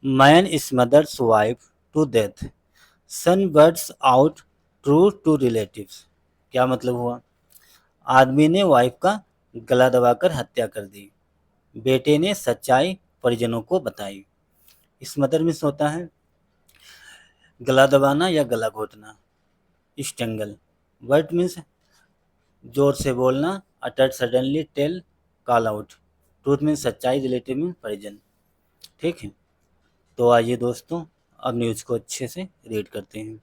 Man smothers wife to death, son blurts out true to relatives. क्या मतलब हुआ? आदमी ने वाइफ का गला दबाकर हत्या कर दी, बेटे ने सच्चाई परिजनों को बताई। स्मदर मीन्स होता है गला दबाना या गला घोटना। स्टेंगल वर्ड मीन्स जोर से बोलना, utter suddenly, tell, call out. Truth means सच्चाई, रिलेटिव मीन्स परिजन। ठीक है, तो आइए दोस्तों अब न्यूज़ को अच्छे से रीड करते हैं।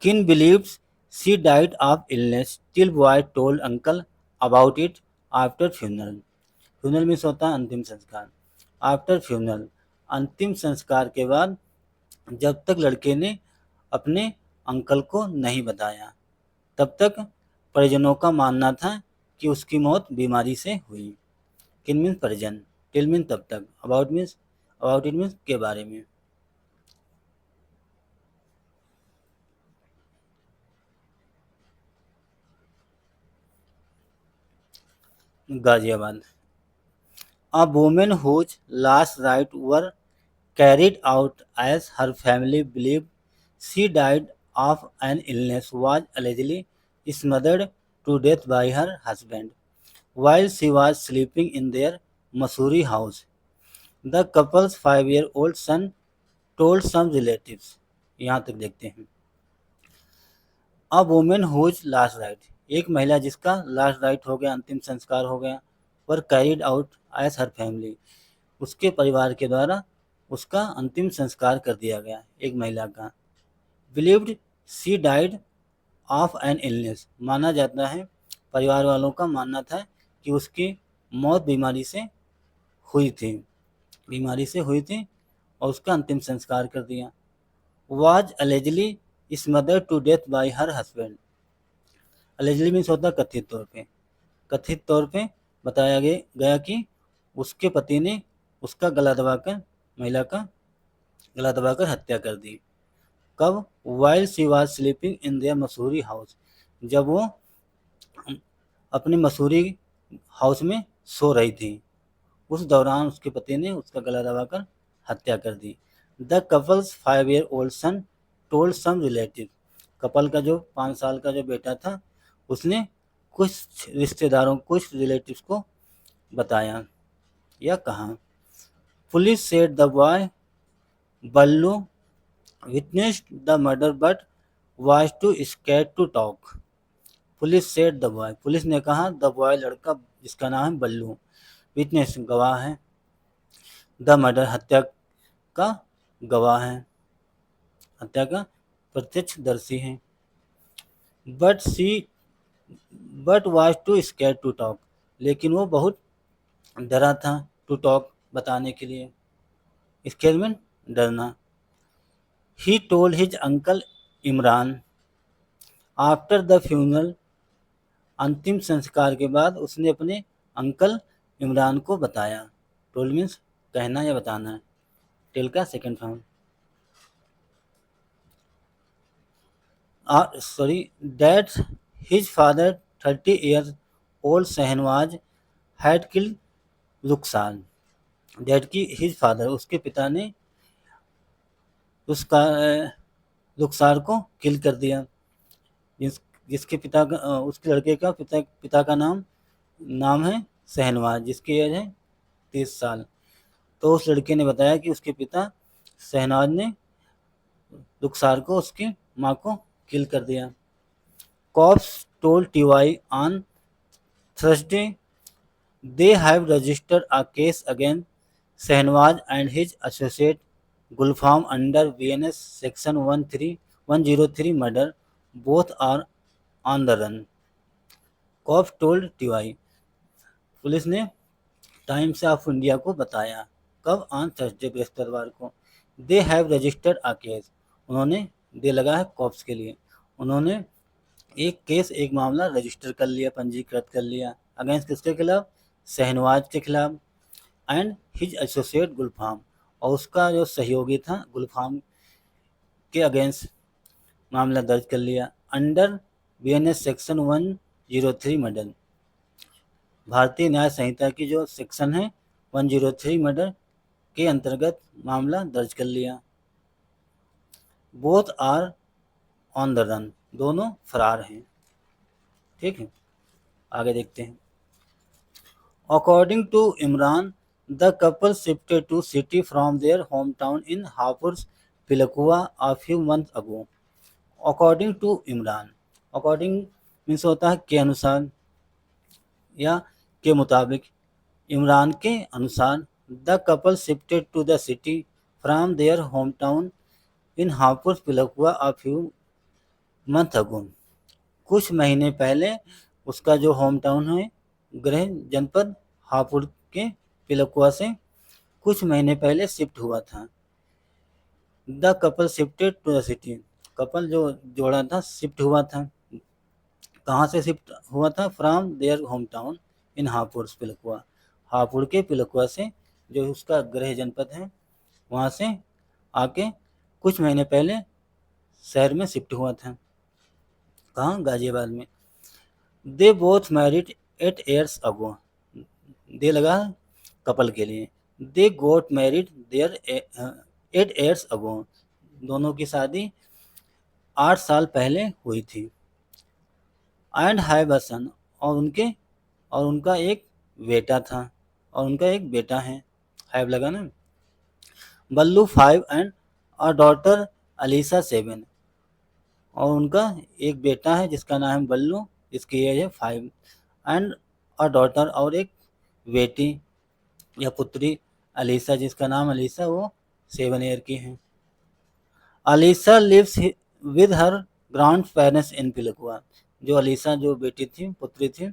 Kin believes she died of illness till boy told uncle about it after funeral. Funeral means होता है अंतिम संस्कार। आफ्टर फ्यूनरल, अंतिम संस्कार के बाद जब तक लड़के ने अपने अंकल को नहीं बताया, तब तक परिजनों का मानना था कि उसकी मौत बीमारी से हुई। किन मीन्स परिजन, टिल मीन्स तब तक, अबाउट इट मीन्स के बारे में। Ghaziabad, a woman whose last rites were carried out as her family believed she died of an illness was allegedly smothered to death by her husband while she was sleeping in their Missouri house. The couple's 5-year-old son told some relatives. यहाँ तक देखते हैं। A women whose last right, एक महिला जिसका last right हो गया, अंतिम संस्कार हो गया, पर कैरिड आउट एज हर फैमिली, उसके परिवार के द्वारा उसका अंतिम संस्कार कर दिया गया, एक महिला का। Believed she died of an illness, माना जाता है, परिवार वालों का मानना था कि उसकी मौत बीमारी से हुई थी और उसका अंतिम संस्कार कर दिया। Was allegedly smother to death by her husband. Allegedly means होता है कथित तौर पे, कथित तौर पे बताया गया कि उसके पति ने उसका गला दबाकर, महिला का गला दबाकर हत्या कर दी। कब? While she was sleeping in their Mussoorie house, जब वो अपने मसूरी हाउस में सो रही थी, उस दौरान उसके पति ने उसका गला दबाकर हत्या कर दी। The couple's 5-year-old son told some relative, couple का जो 5 साल का जो बेटा था, उसने कुछ रिश्तेदारों, कुछ रिलेटिव्स को बताया या कहा। Police said the boy Ballu witnessed the murder but was too scared to talk. Police said the boy, police ने कहा द बॉय, लड़का जिसका नाम है बल्लू, विटनेस गवाह है, द मर्डर हत्या का गवाह है, हत्या का प्रत्यक्षदर्शी है। But she but was too scared to talk, लेकिन वो बहुत डरा था, टू टॉक बताने के लिए, स्कैर में डरना। He told his uncle Imran after the funeral, अंतिम संस्कार के बाद उसने अपने अंकल इमरान को बताया। टोल्ड मीन्स कहना या बताना, टेल का second form. That his father, 30-year-old Shahnawaz, had killed Rukhsar. That की his father, उसके पिता ने उसका रुखसार को किल कर दिया। जिसके पिता का, उसके लड़के का पिता का नाम है शहनवाज, जिसकी एज है 30 साल। तो उस लड़के ने बताया कि उसके पिता शहनवाज ने रुखसार को, उसकी माँ को किल कर दिया। Cops told TY on Thursday they have registered a case against Shahnawaz and his associate Gulfam under BNS Section 103 murder. Both are on the run. Cops told TY, police ने टाइम्स ऑफ इंडिया को बताया, कब? On Thursday, बृहस्पतिवार को। They have registered a case, उन्होंने, दे लगा है cops के लिए, उन्होंने एक केस, एक मामला रजिस्टर कर लिया, पंजीकृत कर लिया। अगेंस्ट किसके खिलाफ? शहनवाज के खिलाफ। एंड हिज एसोसिएट गुलफाम, और उसका जो सहयोगी था गुलफाम के अगेंस्ट मामला दर्ज कर लिया। अंडर BNS सेक्शन 103 मर्डर, भारतीय न्याय संहिता की जो सेक्शन है 103 मर्डर, के अंतर्गत मामला दर्ज कर लिया। Both are on the run, दोनों फरार हैं। ठीक है, आगे देखते हैं। According to Imran, the couple shifted to city from their home town in Hapur Pilkhuwa a few months ago. According to Imran, according means होता है के अनुसार या के मुताबिक। इमरान के अनुसार the couple shifted to the city from their home town in Hapur Pilkhuwa a few months ago. कुछ महीने पहले उसका जो होम टाउन है गृह जनपद हापुड़ के पिलकुआ से कुछ महीने पहले शिफ्ट हुआ था। The couple shifted to the city, couple जो जोड़ा था शिफ्ट हुआ था। कहाँ से शिफ्ट हुआ था? From their home town in Hapur Pilkhuwa, Hapur के पिलकुआ से जो उसका गृह जनपद है वहाँ से आके कुछ महीने पहले शहर में शिफ्ट हुआ था। कहाँ? गाजियाबाद में। They both married 8 years ago, they लगा कपल के लिए। They got married there 8 years ago, दोनों की शादी 8 साल पहले हुई थी। एंड हैव अ सन, और उनका एक बेटा था, और उनका एक बेटा है। हैव लगा ना। बल्लू 5 एंड अ डॉटर अलीसा 7, और उनका एक बेटा है जिसका नाम है बल्लू, जिसकी एज है 5। एंड अ डॉटर, और एक बेटी या पुत्री अलीसा, जिसका नाम अलीसा, वो 7 ईयर की है। Alisa lives with her grandparents in Pilkhuwa, जो अलीसा जो बेटी थी पुत्री थी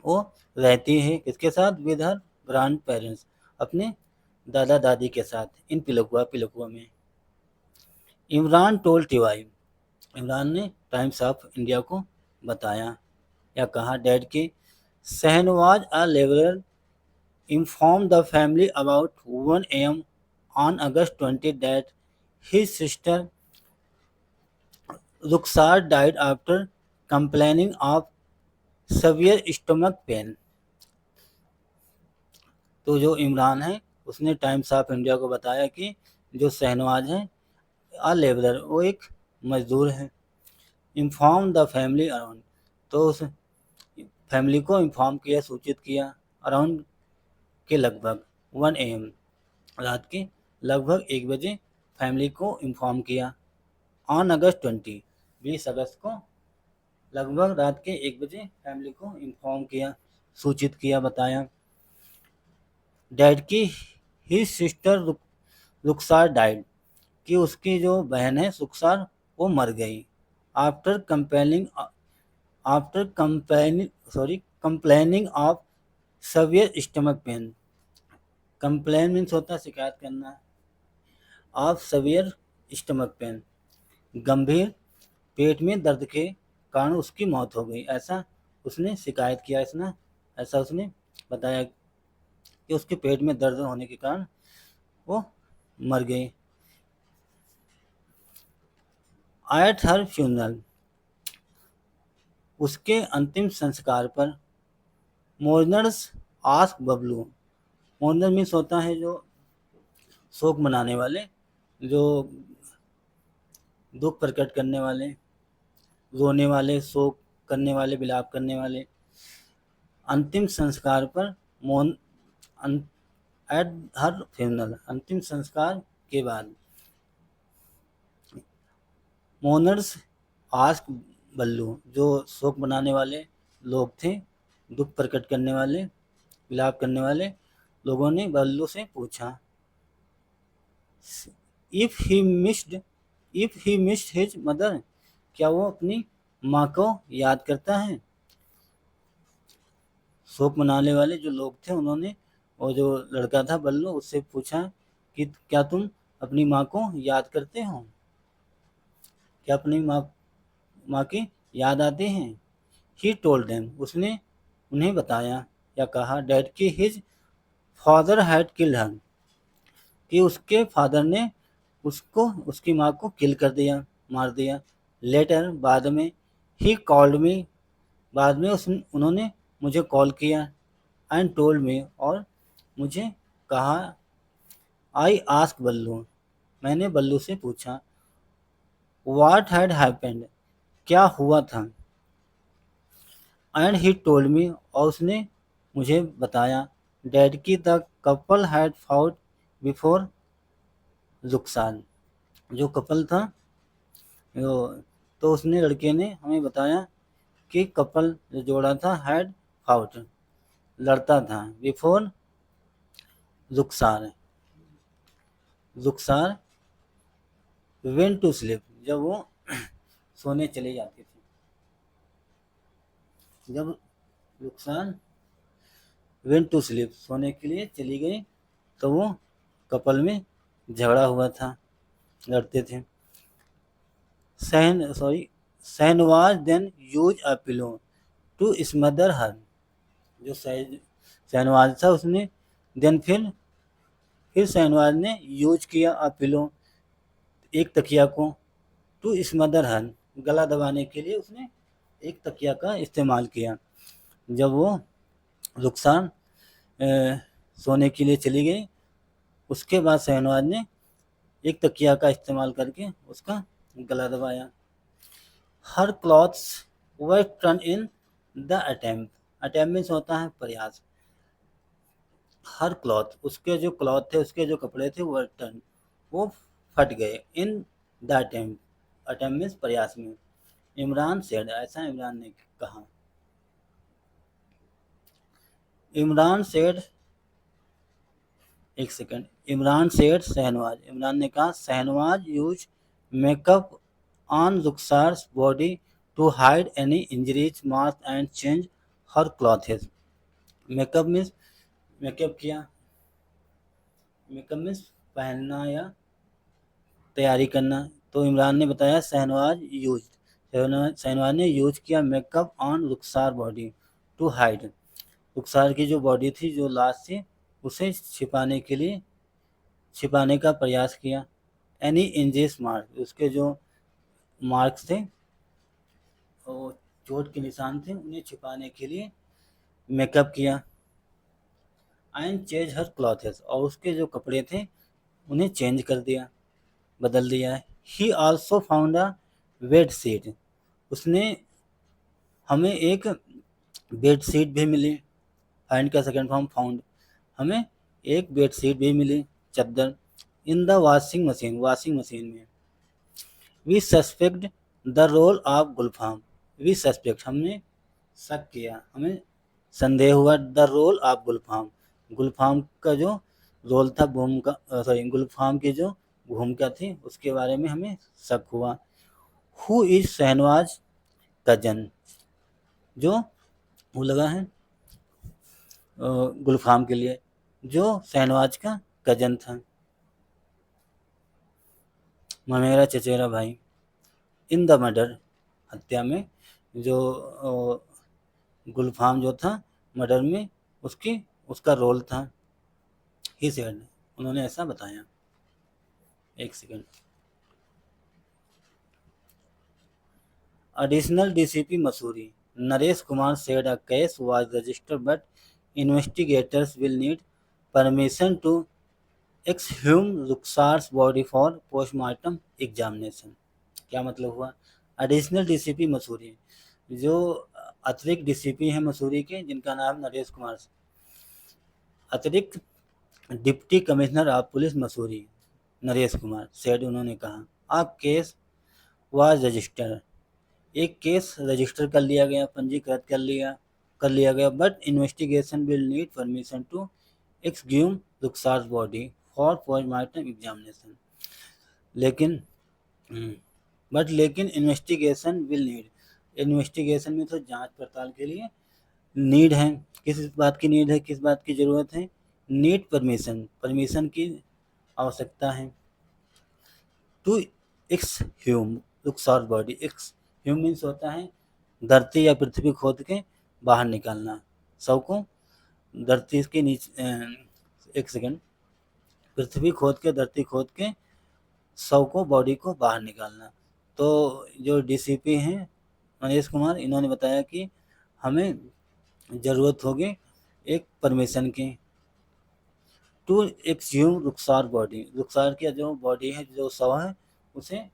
वो रहती है किसके साथ? विद हर ग्रैंड पेरेंट्स, अपने दादा दादी के साथ, इन पिलकुआ में। इमरान टोल्ड टीवाई, इमरान ने टाइम्स ऑफ इंडिया को बताया या कहा डैड की शहनवाज अ labourer informed the family about 1 a.m. on August 20 that his sister Rukhsar died after complaining of severe stomach pain. तो जो इमरान है उसने टाइम्स ऑफ इंडिया को बताया कि जो शहनवाज है अ लेबरर, वो एक मजदूर है। इन्फॉर्म द फैमिली अराउंड, तो उस फैमिली को इन्फॉर्म किया, सूचित किया अराउंड के लगभग 1 AM, रात के लगभग 1 बजे फैमिली को इन्फॉर्म किया। ऑन अगस्त 20, 20 अगस्त को लगभग रात के 1 बजे फैमिली को इन्फॉर्म किया, सूचित किया, बताया। डैड की ही सिस्टर रुखसार डाइड, कि उसकी जो बहन है सुखसार वो मर गई। After complaining of severe stomach pain, complain means होता है शिकायत करना, ऑफ सवियर स्टमक पेन, गंभीर पेट में दर्द के कारण उसकी मौत हो गई, ऐसा उसने शिकायत किया। ऐसा उसने बताया कि उसके पेट में दर्द होने के कारण वो मर गई। एट हर फ्यूनरल, उसके अंतिम संस्कार पर मोर्नर्स आस्क बबलू, मोर्नर मीन्स होता है जो शोक मनाने वाले, जो दुख प्रकट करने वाले, रोने वाले, शोक करने वाले, विलाप करने वाले। अंतिम संस्कार पर एट हर फ्यूनरल, अंतिम संस्कार के बाद मोनर्स आस्क बल्लू, जो शोक मनाने वाले लोग थे, दुख प्रकट करने वाले, विलाप करने वाले लोगों ने बल्लू से पूछा if he missed his mother, क्या वो अपनी माँ को याद करता है। शोक मनाने वाले जो लोग थे उन्होंने, और जो लड़का था बल्लू, उससे पूछा कि क्या तुम अपनी माँ को याद करते हो, क्या अपनी माँ की याद आती हैं। ही टोल्ड देम, उसने उन्हें बताया या कहा डैड की his father had killed her, कि उसके फादर ने उसकी माँ को किल कर दिया, मार दिया। लेटर, बाद में, ही कॉल्ड मी, बाद में उन्होंने मुझे कॉल किया। एंड टोल्ड मी, और मुझे कहा आई आस्क बल्लू, मैंने बल्लू से पूछा, व्हाट हैड हैपेंड, क्या हुआ था। एंड ही टोल्ड मी, और उसने मुझे बताया, डैड की the couple had fought before Rukhsar, जो कपल था वो, तो उसने लड़के ने हमें बताया कि कपल जो जोड़ा था हैड फाउट, लड़ता था, before Rukhsar, Rukhsar went to sleep, जब वो सोने चली जाती थी, जब रुखसार वेंट टू स्लीप सोने के लिए चली गई, तो वो कपल में झगड़ा हुआ था, लड़ते थे। Shahnawaz then use a pillow to smother her, जो शहनवाज था उसने देन फिर शहनवाज ने यूज किया अ पिलो, एक तकिया को, टू स्मदर हर, गला दबाने के लिए उसने एक तकिया का इस्तेमाल किया। जब वो रुखसार सोने के लिए चली गई, उसके बाद शहनवाज ने एक तकिया का इस्तेमाल करके उसका गला दबाया। हर clothes were turn in the attempt, attempt means होता है प्रयास। हर क्लॉथ, उसके जो क्लॉथ थे, उसके जो कपड़े थे, वर टर्न, वो फट गए, in the attempt, attempt means प्रयास में। इमरान सेड, ऐसा इमरान ने कहा। इमरान सेड, एक सेकंड, इमरान सेड शहनवाज, इमरान ने कहा Shahnawaz use makeup on Rukhsar body to hide any injuries mark and change her clothes. Makeup means makeup किया, मेकअप मीन्स पहनना या तैयारी करना। तो इमरान ने बताया शहनवाज ने यूज किया makeup on Rukhsar body to hide, Rukhsar की जो बॉडी थी, जो लाश थी, उसे छिपाने का प्रयास किया। एनी इंजेस मार्क, उसके जो मार्क्स थे, वो चोट के निशान थे, उन्हें छिपाने के लिए मेकअप किया। एंड चेंज हर क्लॉथेस, और उसके जो कपड़े थे उन्हें चेंज कर दिया, बदल दिया है। He also found a bed sheet, उसने हमें एक बेड शीट भी मिली। फाइंड का सेकेंड फॉर्म फाउंड, हमें एक बेड शीट भी मिली, चादर। इन द वॉशिंग मशीन में। We suspect the role of Gulfam, we suspect, हमने शक किया, हमें संदेह हुआ, the role of Gulfam, Gulfam का जो रोल था, गुलफाम की जो भूमिका थी, उसके बारे में हमें शक हुआ। हु इज शहनवाज कजन, जो वो लगा है गुलफाम के लिए, जो शहनवाज का कजन था, ममेरा चचेरा भाई। इन द मर्डर, हत्या में, जो गुलफाम जो था, मर्डर में उसका रोल था। ही सेड, उन्होंने ऐसा बताया। एक second. Additional DCP Masuri Naresh Kumar said a case was registered but investigators will need permission to exhume Rukhsar's body for postmortem examination. क्या मतलब हुआ? एडिशनल डीसीपी मसूरी, जो अतिरिक्त डीसीपी हैं मसूरी के, जिनका नाम नरेश कुमार, अतिरिक्त deputy commissioner of police Masuri Naresh Kumar said, उन्होंने कहा, आ केस वाज रजिस्टर, एक केस रजिस्टर कर लिया गया, पंजीकृत कर लिया गया, but investigation will need permission to exhume Rukhsar body for postmortem examination. लेकिन लेकिन इन्वेस्टिगेशन विल नीड, इन्वेस्टिगेशन में तो जांच पड़ताल के लिए नीड है, किस बात की नीड है, किस बात की ज़रूरत है? नीड परमिशन, परमिशन की आवश्यकता है। To exhume Rukhsar body, एक्सह्यूम means होता है धरती या पृथ्वी खोद के बाहर निकालना, शव को धरती के नीचे, एक सेकंड, पृथ्वी खोद के, धरती खोद के शव को, बॉडी को बाहर निकालना। तो जो डीसीपी हैं मनीष कुमार, इन्होंने बताया कि हमें ज़रूरत होगी एक परमिशन की, टू एक्सह्यूम रुखसार बॉडी, रुखसार की जो बॉडी है, जो शव है, उसे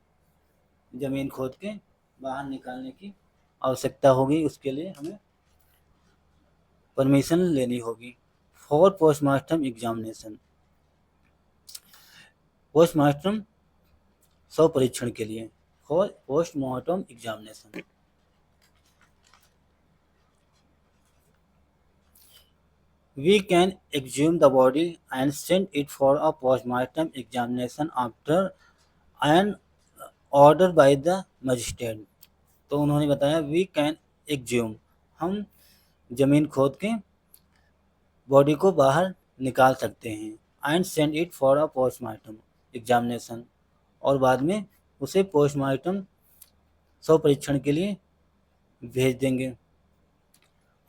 ज़मीन खोद के बाहर निकालने की आवश्यकता होगी। उसके लिए हमें परमिशन लेनी होगी। फॉर पोस्टमार्टम एग्जामिनेशन, पोस्टमार्टम शव परीक्षण के लिए, for postmortem examination. We can exhume the body and send it for a postmortem examination after an order by the magistrate। तो उन्होंने बताया we can exhume, हम जमीन खोद के बॉडी को बाहर निकाल सकते हैं, and send it for a postmortem examination, और बाद में उसे पोस्टमार्टम शव परीक्षण के लिए भेज देंगे।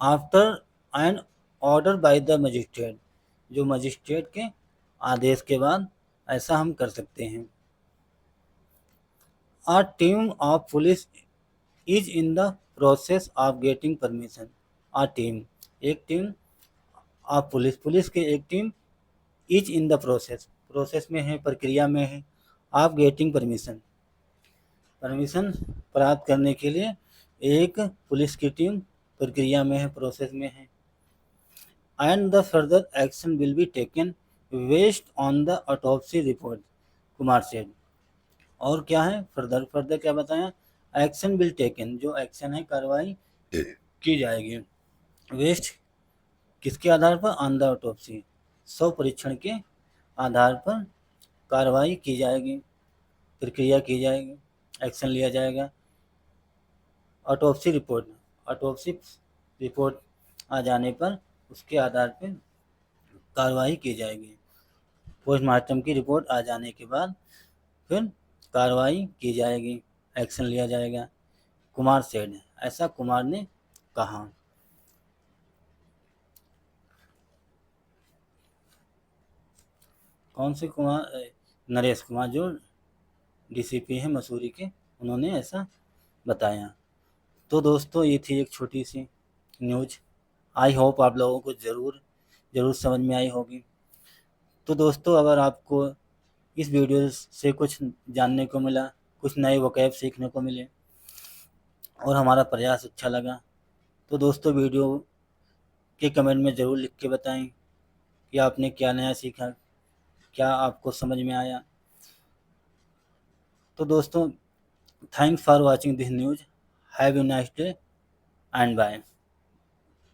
After an order by the magistrate, जो मजिस्ट्रेट के आदेश के बाद ऐसा हम कर सकते हैं। A team of police is in the process of getting permission। A team, एक टीम ऑफ पुलिस, पुलिस की एक team, is in the process, process में है, प्रक्रिया में है, ऑफ गेटिंग परमिशन, परमिशन प्राप्त करने के लिए एक पुलिस की टीम प्रक्रिया में है, प्रोसेस में है। And the further action will be taken based on the autopsy report, Kumar said. और क्या है फर्दर, फर्दर क्या बताया, एक्शन विल टेकन, जो एक्शन है, कार्रवाई की जाएगी। वेस्ट किसके आधार पर, ऑन द ऑटोप्सी, शव परीक्षण के आधार पर कार्रवाई की जाएगी, प्रक्रिया की जाएगी, एक्शन लिया जाएगा। ऑटोप्सी रिपोर्ट, ऑटोप्सी रिपोर्ट आ जाने पर उसके आधार पर कार्रवाई की जाएगी। पोस्टमार्टम की रिपोर्ट आ जाने के बाद फिर कार्रवाई की जाएगी, एक्शन लिया जाएगा। कुमार सेड, ऐसा कुमार ने कहा। कौन से कुमार, नरेश कुमार, जो डीसीपी हैं मसूरी के, उन्होंने ऐसा बताया। तो दोस्तों ये थी एक छोटी सी न्यूज़, आई होप आप लोगों को ज़रूर समझ में आई होगी। तो दोस्तों अगर आपको इस वीडियो से कुछ जानने को मिला, कुछ नए वोकैब सीखने को मिले और हमारा प्रयास अच्छा लगा, तो दोस्तों वीडियो के कमेंट में ज़रूर लिख के बताएं कि आपने क्या नया सीखा, क्या आपको समझ में आया। तो दोस्तों thanks for watching this news, have a nice day and bye.